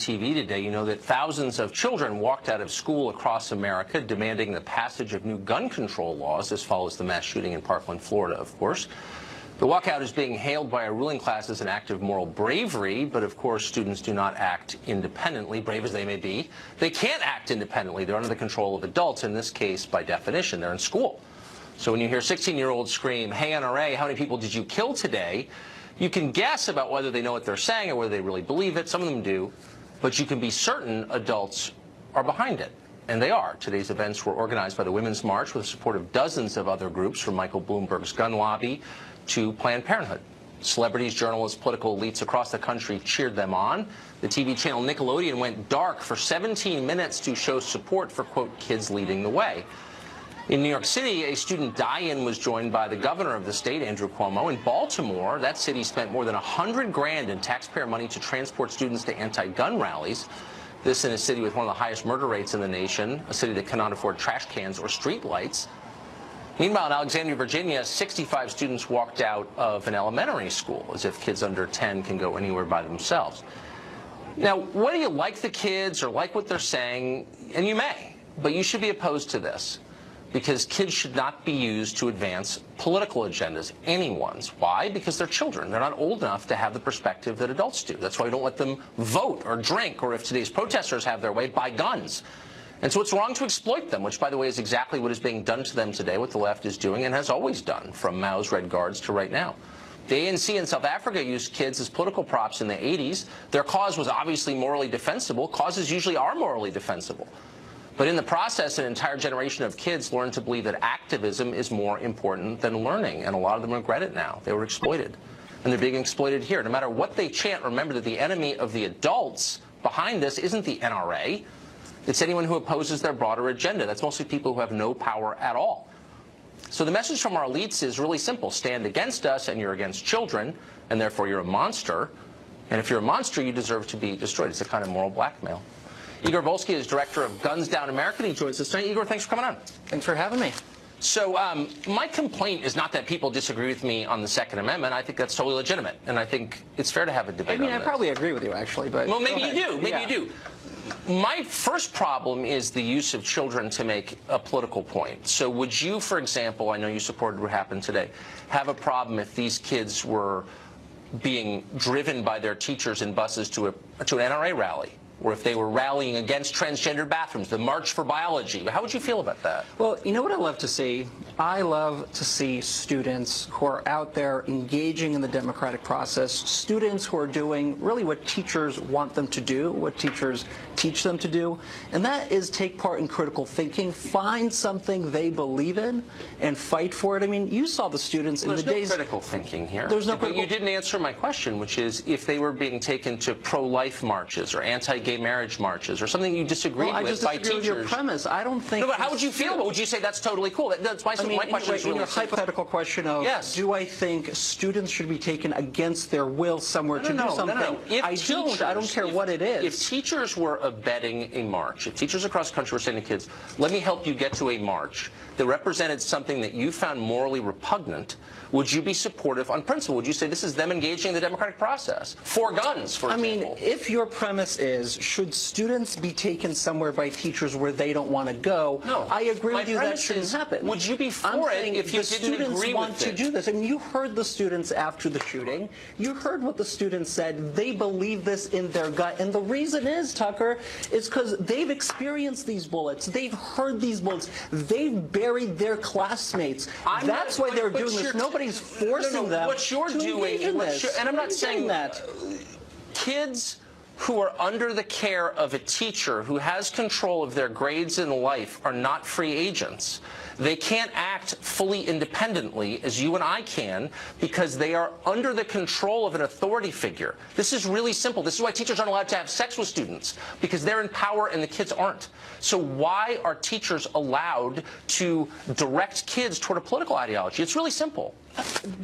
TV today, you know that thousands of children walked out of school across America demanding the passage of new gun control laws. This follows the mass shooting in Parkland, Florida, of course. The walkout is being hailed by a ruling class as an act of moral bravery, but of course students do not act independently, brave as they may be. They can't act independently. They're under the control of adults. In this case, by definition, they're in school. So when you hear 16-year-olds scream, "Hey, NRA, how many people did you kill today?" you can guess about whether they know what they're saying or whether they really believe it. Some of them do. But you can be certain adults are behind it, and they are. Today's events were organized by the Women's March with the support of dozens of other groups, from Michael Bloomberg's gun lobby to Planned Parenthood. Celebrities, journalists, political elites across the country cheered them on. The TV channel Nickelodeon went dark for 17 minutes to show support for, quote, kids leading the way. In New York City, a student die-in was joined by the governor of the state, Andrew Cuomo. In Baltimore, that city spent more than $100 grand in taxpayer money to transport students to anti-gun rallies. This in a city with one of the highest murder rates in the nation, a city that cannot afford trash cans or street lights. Meanwhile, in Alexandria, Virginia, 65 students walked out of an elementary school, as if kids under 10 can go anywhere by themselves. Now, whether you like the kids or like what they're saying, and you may, but you should be opposed to this, because kids should not be used to advance political agendas, anyone's. Why? Because they're children. They're not old enough to have the perspective that adults do. That's why we don't let them vote or drink, or if today's protesters have their way, buy guns. And so it's wrong to exploit them, which, by the way, is exactly what is being done to them today, what the left is doing and has always done, from Mao's Red Guards to right now. The ANC in South Africa used kids as political props in the 80s. Their cause was obviously morally defensible. Causes usually are morally defensible. But in the process, an entire generation of kids learned to believe that activism is more important than learning, and a lot of them regret it now. They were exploited, and they're being exploited here. No matter what they chant, remember that the enemy of the adults behind this isn't the NRA. It's anyone who opposes their broader agenda. That's mostly people who have no power at all. So the message from our elites is really simple. Stand against us, and you're against children, and therefore you're a monster. And if you're a monster, you deserve to be destroyed. It's a kind of moral blackmail. Igor Volsky is director of Guns Down America. He joins us tonight. Igor, thanks for coming on. Thanks for having me. So my complaint is not that people disagree with me on the Second Amendment. I think that's totally legitimate, and I think it's fair to have a debate on this. I probably agree with you, actually. But well, maybe you do. Maybe you do. My first problem is the use of children to make a political point. So would you, for example, I know you supported what happened today, have a problem if these kids were being driven by their teachers in buses to an NRA rally? Or if they were rallying against transgender bathrooms, the March for Biology. How would you feel about that? Well, you know what I love to see? I love to see students who are out there engaging in the democratic process, students who are doing really what teachers want them to do, what teachers teach them to do, and that is take part in critical thinking, find something they believe in, and fight for it. I mean, you saw the students in the days... There's no critical thinking here. There's no But you didn't answer my question, which is if they were being taken to pro-life marches or anti-gay marriage marches or something you disagreed with by teachers. I just disagree with your premise. I don't think... No, but how would you feel? Would you say that's totally cool? That's my question is really... a hypothetical question of, yes. Do I think students should be taken against their will somewhere to do something? No. I don't care what it is. If teachers were abetting a march, if teachers across the country were saying to kids, let me help you get to a march that represented something that you found morally repugnant, would you be supportive on principle? Would you say this is them engaging in the democratic process? For guns, for example. I mean, if your premise is, should students be taken somewhere by teachers where they don't want to go, no, I agree with you that shouldn't happen. Would you be for it if you didn't agree with it? Students want to do this. I mean, you heard the students after the shooting. You heard what the students said. They believe this in their gut. And the reason is, Tucker, is because they've experienced these bullets. They've heard these bullets. They've buried their classmates. That's why they're doing this. Nobody's forcing them what you're to doing, engage in this. And I'm not saying that. Kids who are under the care of a teacher who has control of their grades in life are not free agents. They can't act fully independently as you and I can because they are under the control of an authority figure. This is really simple. This is why teachers aren't allowed to have sex with students, because they're in power and the kids aren't. So why are teachers allowed to direct kids toward a political ideology? It's really simple.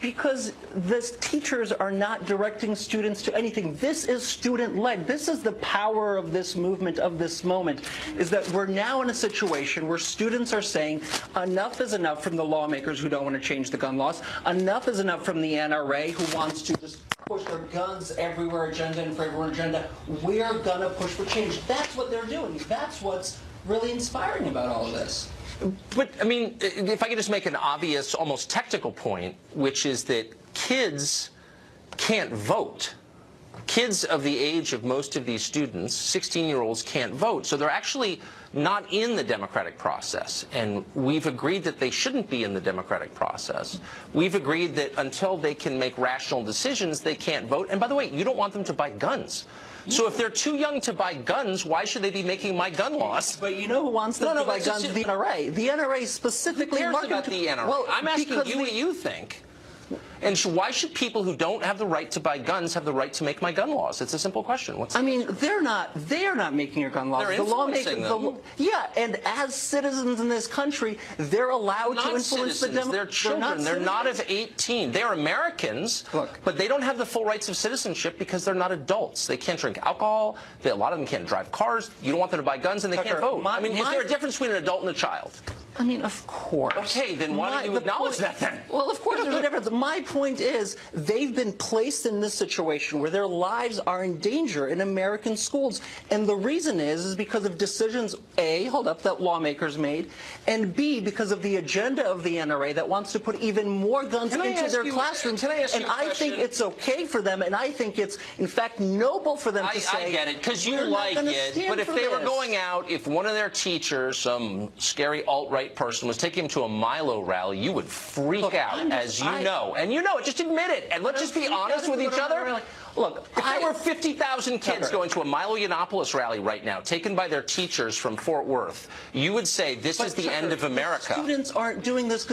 Because the teachers are not directing students to anything. This is student-led. This is the power of this movement, of this moment, is that we're now in a situation where students are saying enough is enough from the lawmakers who don't want to change the gun laws. Enough is enough from the NRA who wants to just push their guns everywhere agenda and for everyone agenda. We're going to push for change. That's what they're doing. That's what's really inspiring about all of this. But, I mean, if I could just make an obvious, almost technical point, which is that kids can't vote. Kids of the age of most of these students, 16-year-olds, can't vote. So they're actually not in the democratic process. And we've agreed that they shouldn't be in the democratic process. We've agreed that until they can make rational decisions, they can't vote. And by the way, you don't want them to buy guns. So if they're too young to buy guns, why should they be making my gun laws? But you know who wants them to buy guns? The NRA. The NRA specifically. Who cares about the NRA? Well, I'm asking you what you think. And why should people who don't have the right to buy guns have the right to make my gun laws? It's a simple question. I mean, they're not making your gun laws. They're influencing them. Yeah, and as citizens in this country, they're allowed to influence the democracy. They're children. They're not of 18. They're Americans, but they don't have the full rights of citizenship because they're not adults. They can't drink alcohol. A lot of them can't drive cars. You don't want them to buy guns, and they can't vote. I mean, is there a difference between an adult and a child? I mean, of course. Okay, then why don't you acknowledge that then? Well, of course there's a difference. My point is they've been placed in this situation where their lives are in danger in American schools. And the reason is because of decisions, A, that lawmakers made, and B, because of the agenda of the NRA that wants to put even more guns into their classrooms. And I think it's okay for them, and I think it's, in fact, noble for them to say, I get it, because you like it, but if they were going out, if one of their teachers, some scary alt-right person, was taking him to a Milo rally, you would freak out, as you know. And you know it. Just admit it. And let's just be honest with each other. Look, if there were 50,000 kids going to a Milo Yiannopoulos rally right now, taken by their teachers from Fort Worth, you would say this is the end of America. Students aren't doing this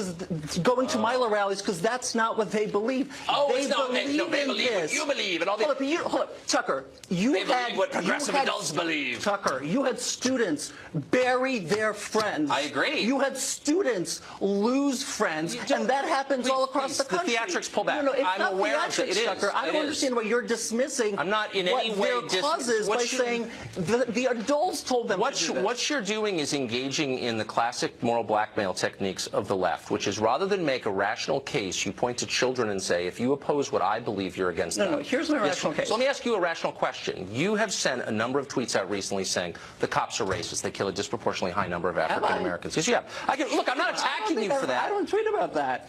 going to Milo rallies because that's not what they believe. They believe what you believe. And all hold up, Tucker. They believe what progressive adults believe. Tucker, you had students bury their friends. I agree. You had students lose friends, and that happens all across the country. The theatrics pull back. I'm aware of it. Tucker. I don't understand why you're dismissing I'm not in any way their causes by saying the adults told them to do this. What you're doing is engaging in the classic moral blackmail techniques of the left, which is rather than make a rational case, you point to children and say, if you oppose what I believe, you're against them. No, here's my rational case. So let me ask you a rational question. You have sent a number of tweets out recently saying the cops are racist. They kill a disproportionately high number of African Americans. Yes, you have. Look, I'm not attacking you for that. I don't tweet about that.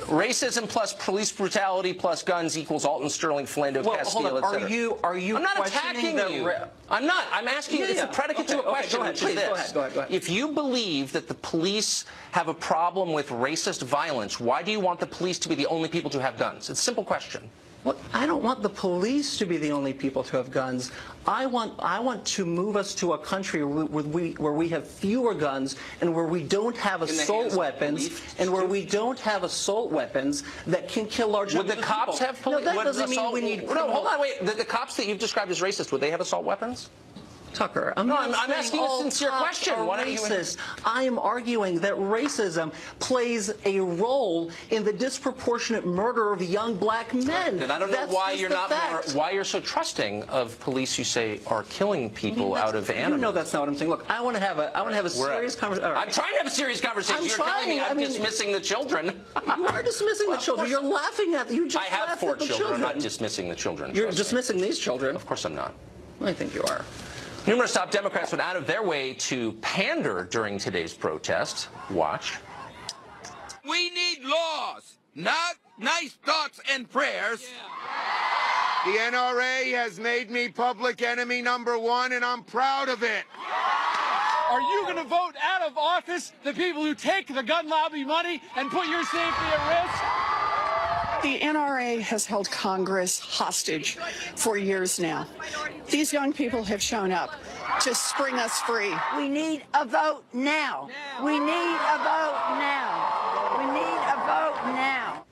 Racism plus police brutality plus guns equals Alton Sterling, Philando Castile, etc. Are you? I'm not attacking you. I'm not. I'm asking. It's a predicate to a question, which is this: Go ahead. If you believe that the police have a problem with racist violence, why do you want the police to be the only people to have guns? It's a simple question. Well, I don't want the police to be the only people to have guns. I want to move us to a country where we have fewer guns and where we don't have assault weapons that can kill large numbers of people. Would the cops have police? No, that doesn't mean we need. No, hold on, wait. The cops that you've described as racist, would they have assault weapons? Tucker, I'm asking a sincere question. Why don't you? I am arguing that racism plays a role in the disproportionate murder of young black men. And I don't know why you're so trusting of police you say are killing people out of animals. You know that's not what I'm saying. Look, I want to have a serious conversation. I'm trying to have a serious conversation. You're telling me I'm dismissing the children. You are dismissing the children. You're laughing at you. Just I have 4 children. I'm not dismissing the children. You're dismissing these children. Of course I'm not. I think you are. Numerous top Democrats went out of their way to pander during today's protest. Watch. We need laws, not nice thoughts and prayers. The NRA has made me public enemy #1, and I'm proud of it. Are you going to vote out of office the people who take the gun lobby money and put your safety at risk? The NRA has held Congress hostage for years now. These young people have shown up to spring us free. We need a vote now. We need a vote now. We need a vote now.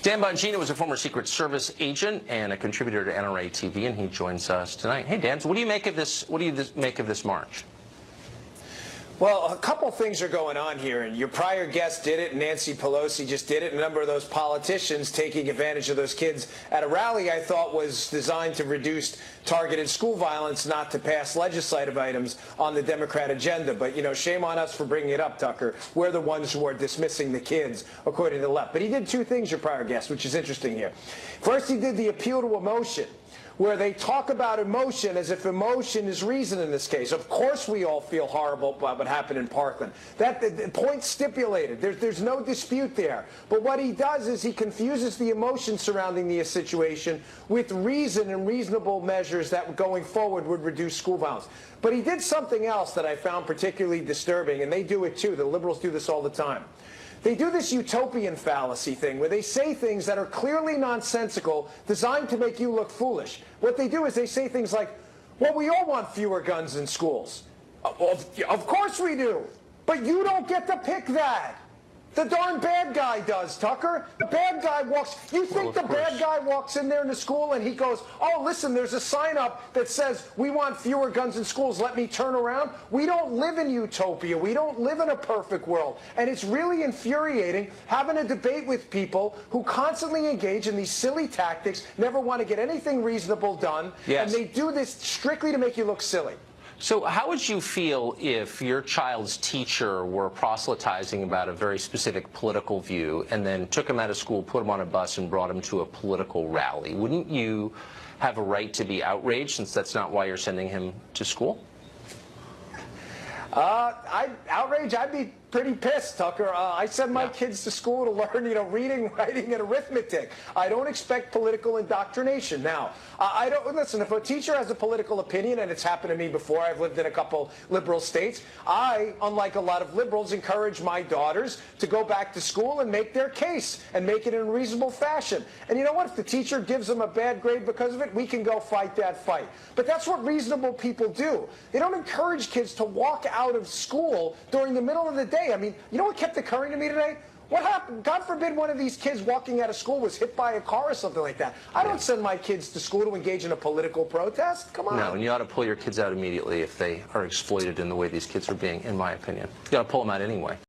Dan Bongino was a former Secret Service agent and a contributor to NRA TV, and he joins us tonight. Hey, Dan, so what do you make of this? What do you make of this march? Well, a couple things are going on here, and your prior guest did it, and Nancy Pelosi just did it, and a number of those politicians taking advantage of those kids at a rally I thought was designed to reduce targeted school violence, not to pass legislative items on the Democrat agenda. But, you know, shame on us for bringing it up, Tucker. We're the ones who are dismissing the kids, according to the left. But he did two things, your prior guest, which is interesting here. First, he did the appeal to emotion, where they talk about emotion as if emotion is reason in this case. Of course we all feel horrible about what happened in Parkland. The point stipulated. There's no dispute there. But what he does is he confuses the emotion surrounding the situation with reason and reasonable measures that going forward would reduce school violence. But he did something else that I found particularly disturbing, and they do it too. The liberals do this all the time. They do this utopian fallacy thing where they say things that are clearly nonsensical, designed to make you look foolish. What they do is they say things like, well, we all want fewer guns in schools. Of course we do. But you don't get to pick that. The darn bad guy does, Tucker. The bad guy walks. You think the bad guy walks in there in the school and he goes, oh, listen, there's a sign up that says we want fewer guns in schools. Let me turn around. We don't live in utopia. We don't live in a perfect world. And it's really infuriating having a debate with people who constantly engage in these silly tactics, never want to get anything reasonable done. Yes. And they do this strictly to make you look silly. So how would you feel if your child's teacher were proselytizing about a very specific political view and then took him out of school, put him on a bus, and brought him to a political rally? Wouldn't you have a right to be outraged, since that's not why you're sending him to school? I'd be pretty pissed, Tucker. I send my kids to school to learn, reading, writing, and arithmetic. I don't expect political indoctrination. Now, I don't listen. If a teacher has a political opinion, and it's happened to me before, I've lived in a couple liberal states. I, unlike a lot of liberals, encourage my daughters to go back to school and make their case and make it in a reasonable fashion. And you know what? If the teacher gives them a bad grade because of it, we can go fight that fight. But that's what reasonable people do. They don't encourage kids to walk out of school during the middle of the day. I mean, you know what kept occurring to me today? What happened? God forbid one of these kids walking out of school was hit by a car or something like that. I don't send my kids to school to engage in a political protest. Come on. No, and you ought to pull your kids out immediately if they are exploited in the way these kids are being, in my opinion. You ought to pull them out anyway.